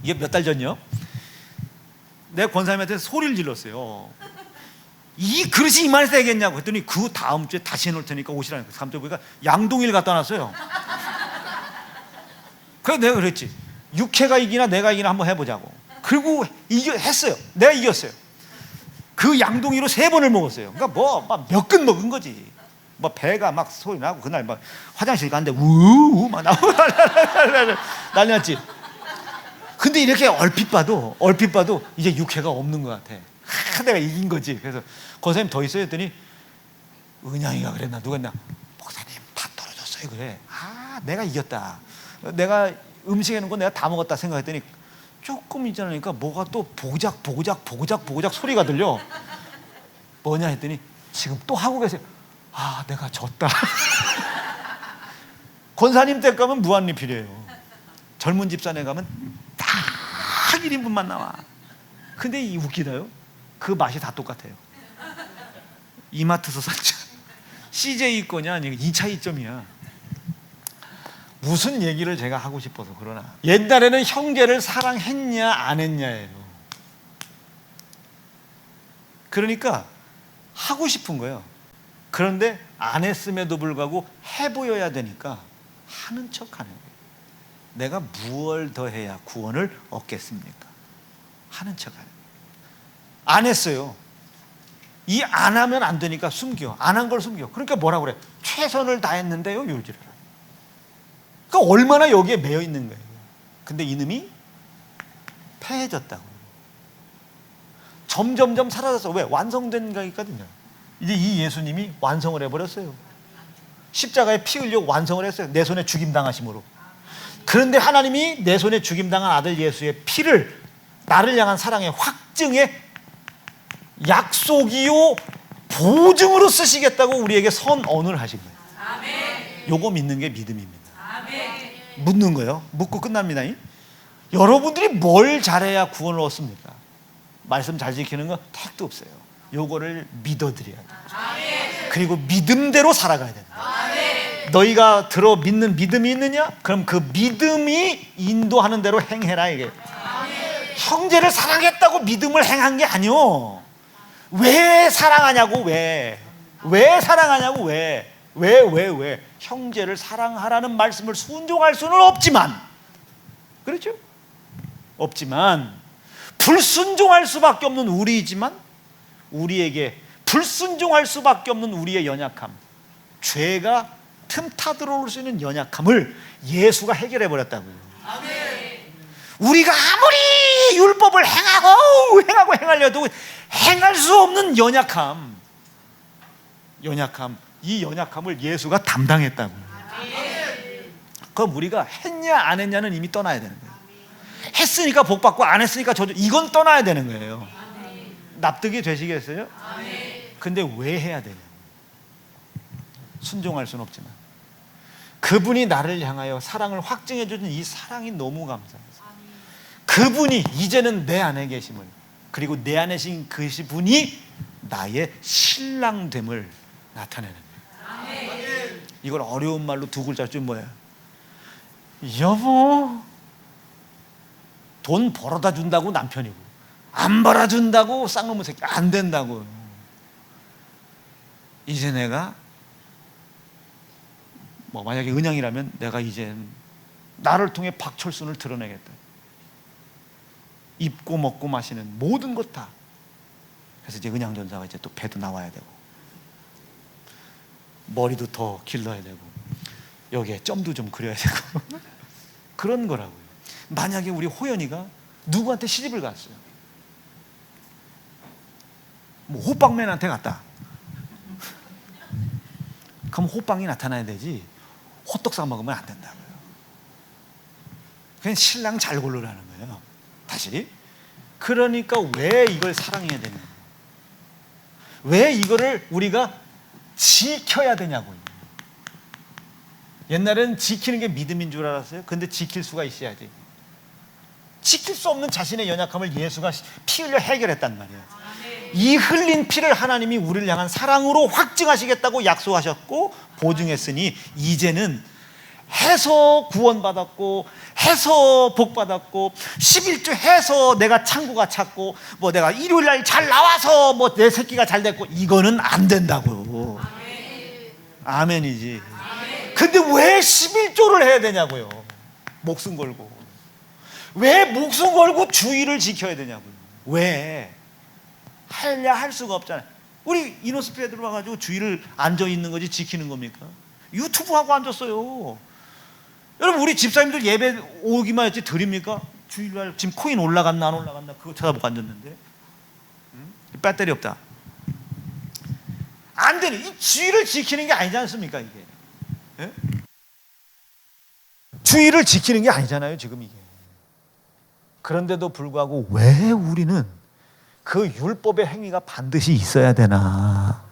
Speaker 1: 이게 몇 달 전이요. 내가 권사님한테 소리를 질렀어요. 이 그릇이 이만해서 되겠냐고 했더니 그 다음 주에 다시 해놓을 테니까 오시라는 거예요. 다음 주에 보니까 양동이를 갖다 놨어요. 그래서 내가 그랬지. 육회가 이기나 내가 이기나 한번 해보자고. 그리고 했어요. 내가 이겼어요. 그 양동이로 3번을 먹었어요. 그러니까 뭐 몇 근 먹은 거지. 뭐 배가 막 소리 나고 그날 막 화장실 갔는데 우우 막 나오고 난리 났지. 근데 이렇게 얼핏 봐도 이제 육회가 없는 것 같아. 내가 이긴 거지. 그래서 권사님 더 있어요 했더니 은양이가 그랬나 누가 했나 목사님 다 떨어졌어요 그래. 내가 이겼다. 내가 음식 해놓은 거 내가 다 먹었다 생각했더니 조금 지나니까 뭐가 또 보작 소리가 들려. 뭐냐 했더니 지금 또 하고 계세요. 내가 졌다. 권사님 댁 가면 무한리필이에요. 젊은 집사네 가면 딱 1인분만 나와. 근데 이 웃기다요. 그 맛이 다 똑같아요. 이마트에서 샀죠. CJ 거냐 아니 2차이점이야. 무슨 얘기를 제가 하고 싶어서 그러나 옛날에는 형제를 사랑했냐 안 했냐예요. 그러니까 하고 싶은 거예요. 그런데 안 했음에도 불구하고 해보여야 되니까 하는 척 하는 거예요. 내가 무엇을 더 해야 구원을 얻겠습니까? 하는 척 하는 거예요. 안 했어요. 이 안 하면 안 되니까 숨겨. 안 한 걸 숨겨. 그러니까 뭐라고 그래? 최선을 다했는데요 요지를. 그러니까 얼마나 여기에 매여 있는 거예요. 근데 이놈이 패해졌다고. 점점점 사라졌어. 왜? 완성된 거거든요. 이제 이 예수님이 완성을 해버렸어요. 십자가에 피 흘려 완성을 했어요. 내 손에 죽임당하심으로. 그런데 하나님이 내 손에 죽임당한 아들 예수의 피를 나를 향한 사랑의 확증의 약속이요 보증으로 쓰시겠다고 우리에게 선언을 하신 거예요. 아멘. 요거 믿는 게 믿음입니다. 아멘. 묻는 거예요. 묻고 끝납니다. 여러분들이 뭘 잘해야 구원을 얻습니까? 말씀 잘 지키는 거 택도 없어요. 요거를 믿어드려야 돼요. 아멘. 그리고 믿음대로 살아가야 된다. 아멘. 너희가 들어 믿는 믿음이 있느냐? 그럼 그 믿음이 인도하는 대로 행해라 이게. 아멘. 형제를 사랑했다고 믿음을 행한 게 아니요. 왜 사랑하냐고. 왜 사랑하냐고. 왜 형제를 사랑하라는 말씀을 순종할 수는 없지만, 그렇죠? 없지만 불순종할 수밖에 없는 우리이지만 우리에게 불순종할 수밖에 없는 우리의 연약함, 죄가 틈타 들어올 수 있는 연약함을 예수가 해결해 버렸다고요. 아멘. 우리가 아무리 율법을 행하려도 행할 수 없는 연약함, 이 연약함을 예수가 담당했다고요. 아멘. 그럼 우리가 했냐 안 했냐는 이미 떠나야 되는 거예요. 했으니까 복 받고 안 했으니까 저주, 이건 떠나야 되는 거예요. 아멘. 납득이 되시겠어요? 아멘. 근데 왜 해야 되냐? 순종할 수는 없지만 그분이 나를 향하여 사랑을 확증해 주는 이 사랑이 너무 감사해서 그분이 이제는 내 안에 계심을, 그리고 내 안에 계신 그분이 나의 신랑됨을 나타내는 거예요. 아멘. 이걸 어려운 말로 2글자쯤 뭐예요? 여보. 돈 벌어다 준다고 남편이고 안 벌어준다고 쌍놈의 새끼. 안 된다고. 이제 내가 만약에 은양이라면 내가 이제 나를 통해 박철순을 드러내겠다. 입고 먹고 마시는 모든 것 다. 그래서 이제 은양 전사가 이제 또 배도 나와야 되고 머리도 더 길러야 되고 여기에 점도 좀 그려야 되고 그런 거라고요. 만약에 우리 호연이가 누구한테 시집을 갔어요. 호빵맨한테 갔다. 그럼 호빵이 나타나야 되지 호떡 사 먹으면 안 된다고요. 그냥 신랑 잘 고르라는 거예요. 다시. 그러니까 왜 이걸 사랑해야 되냐? 왜 이거를 우리가 지켜야 되냐고요. 옛날에는 지키는 게 믿음인 줄 알았어요. 근데 지킬 수가 있어야지. 지킬 수 없는 자신의 연약함을 예수가 피 흘려 해결했단 말이에요. 이 흘린 피를 하나님이 우리를 향한 사랑으로 확증하시겠다고 약속하셨고 보증했으니 이제는 해서 구원받았고 해서 복받았고 11조 해서 내가 창고가 찼고 뭐 내가 일요일날 잘 나와서 뭐 내 새끼가 잘 됐고 이거는 안 된다고요. 아멘이지. 근데 왜 11조를 해야 되냐고요. 목숨 걸고. 왜 목숨 걸고 주의를 지켜야 되냐고요. 왜? 하려 할 수가 없잖아요. 우리 이노스피에 들어와가지고 주의를 앉아있는 거지 지키는 겁니까? 유튜브 하고 앉았어요. 여러분 우리 집사님들 예배 오기만 했지 드립니까? 주일날 지금 코인 올라갔나 안 올라갔나 그거 찾아보고 앉았는데 배터리 없다. 안 되는 이 주의를 지키는 게 아니지 않습니까 이게? 예? 주의를 지키는 게 아니잖아요 지금 이게. 그런데도 불구하고 왜 우리는 그 율법의 행위가 반드시 있어야 되나?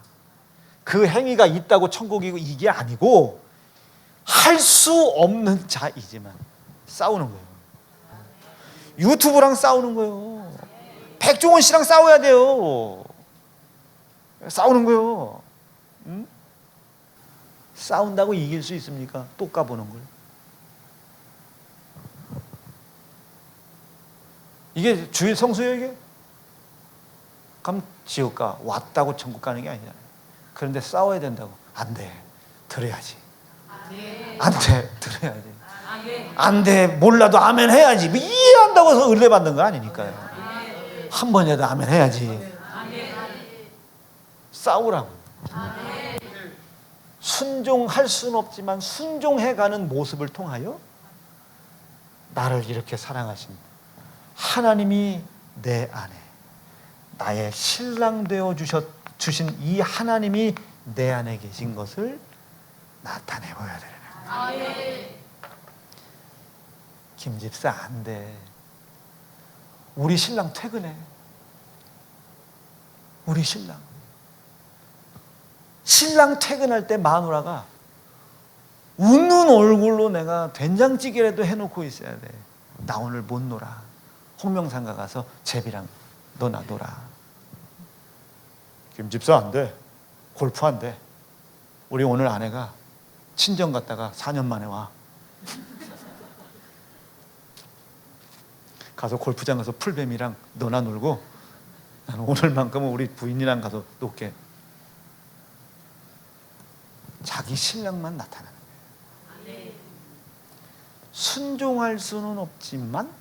Speaker 1: 그 행위가 있다고 천국이고 이게 아니고 할 수 없는 자이지만 싸우는 거예요. 유튜브랑 싸우는 거예요. 백종원 씨랑 싸워야 돼요. 싸우는 거예요. 응? 싸운다고 이길 수 있습니까? 또 까보는 걸. 이게 주일 성수예요 이게? 그럼 지옥 가. 왔다고 천국 가는 게 아니잖아요. 그런데 싸워야 된다고. 안 돼. 들어야지. 안 돼. 들어야지. 안 돼. 몰라도 아멘 해야지. 뭐 이해한다고 해서 은혜 받는 거 아니니까요. 한 번이라도 아멘 해야지. 싸우라고. 순종할 수는 없지만 순종해가는 모습을 통하여 나를 이렇게 사랑하신 하나님이 내 안에 나의 신랑 되어 주신 이 하나님이 내 안에 계신 것을 나타내 보여야 되는 거예요. 김 집사 안 돼. 우리 신랑 퇴근해. 우리 신랑 퇴근할 때 마누라가 웃는 얼굴로 내가 된장찌개라도 해놓고 있어야 돼. 나 오늘 못 놀아. 홍명산가 가서 제비랑 너 놔둬라. 김 집사 안 돼. 골프 안 돼. 우리 오늘 아내가 친정 갔다가 4년 만에 와. 가서 골프장 가서 풀뱀이랑 너나 놀고 나는 오늘만큼은 우리 부인이랑 가서 놀게. 자기 신랑만 나타나는 거예요. 순종할 수는 없지만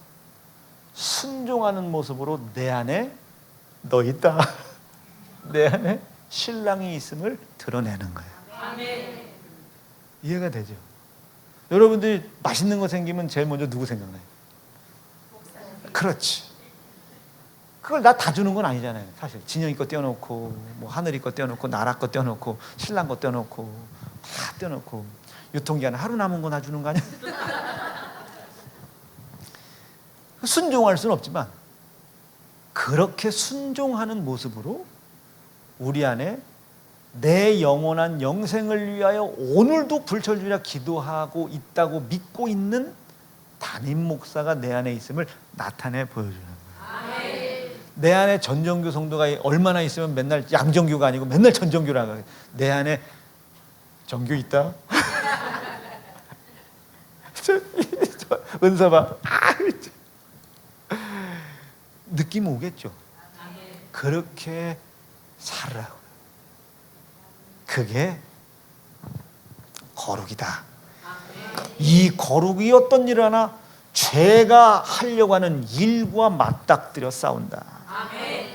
Speaker 1: 순종하는 모습으로 내 안에 너 있다. 내 안에 신랑이 있음을 드러내는 거예요. 이해가 되죠? 여러분들이 맛있는 거 생기면 제일 먼저 누구 생각나요? 그렇지. 그걸 나 다 주는 건 아니잖아요. 사실 진영이 거 떼어놓고 뭐 하늘이 거 떼어놓고 나라 거 떼어놓고 신랑 거 떼어놓고 다 떼어놓고 유통기한 하루 남은 거 나 주는 거 아니야? 순종할 수는 없지만 그렇게 순종하는 모습으로 우리 안에 내 영원한 영생을 위하여 오늘도 불철주야 기도하고 있다고 믿고 있는 담임 목사가 내 안에 있음을 나타내 보여주는 거예요. 내 안에 전정규 성도가 얼마나 있으면 맨날 양정규가 아니고 맨날 전정규라고 해요. 내 안에 정규 있다. 은서봐. 느낌 오겠죠. 그렇게 살으라고. 그게 거룩이다. 이 거룩이 어떤 일을 하나? 죄가 하려고 하는 일과 맞닥뜨려 싸운다.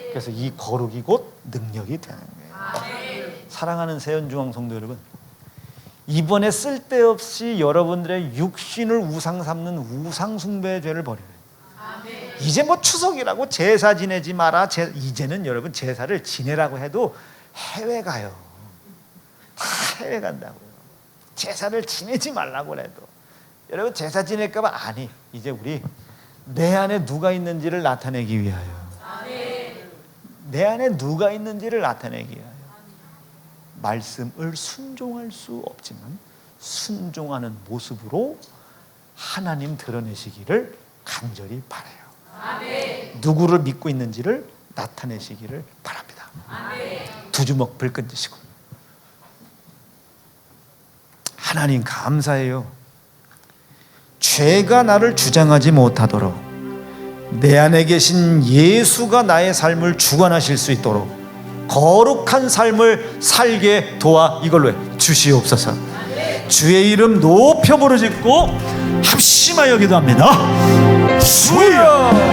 Speaker 1: 그래서 이 거룩이 곧 능력이 되는 거예요. 사랑하는 세연중앙 성도 여러분, 이번에 쓸데없이 여러분들의 육신을 우상 삼는 우상 숭배의 죄를 버려요. 이제 뭐 추석이라고 제사 지내지 마라. 이제는 여러분 제사를 지내라고 해도 해외 가요. 다 해외 간다고요. 제사를 지내지 말라고 해도. 여러분 제사 지낼까 봐 아니. 이제 우리 내 안에 누가 있는지를 나타내기 위하여. 내 안에 누가 있는지를 나타내기 위하여. 말씀을 순종할 수 없지만 순종하는 모습으로 하나님 드러내시기를 간절히 바라요. 누구를 믿고 있는지를 나타내시기를 바랍니다. 두 주먹 불끈 드시고. 하나님 감사해요. 죄가 나를 주장하지 못하도록 내 안에 계신 예수가 나의 삶을 주관하실 수 있도록 거룩한 삶을 살게 도와 이걸로 주시옵소서. 주의 이름 높여 부르짖고 합심하여 기도합니다. 주여.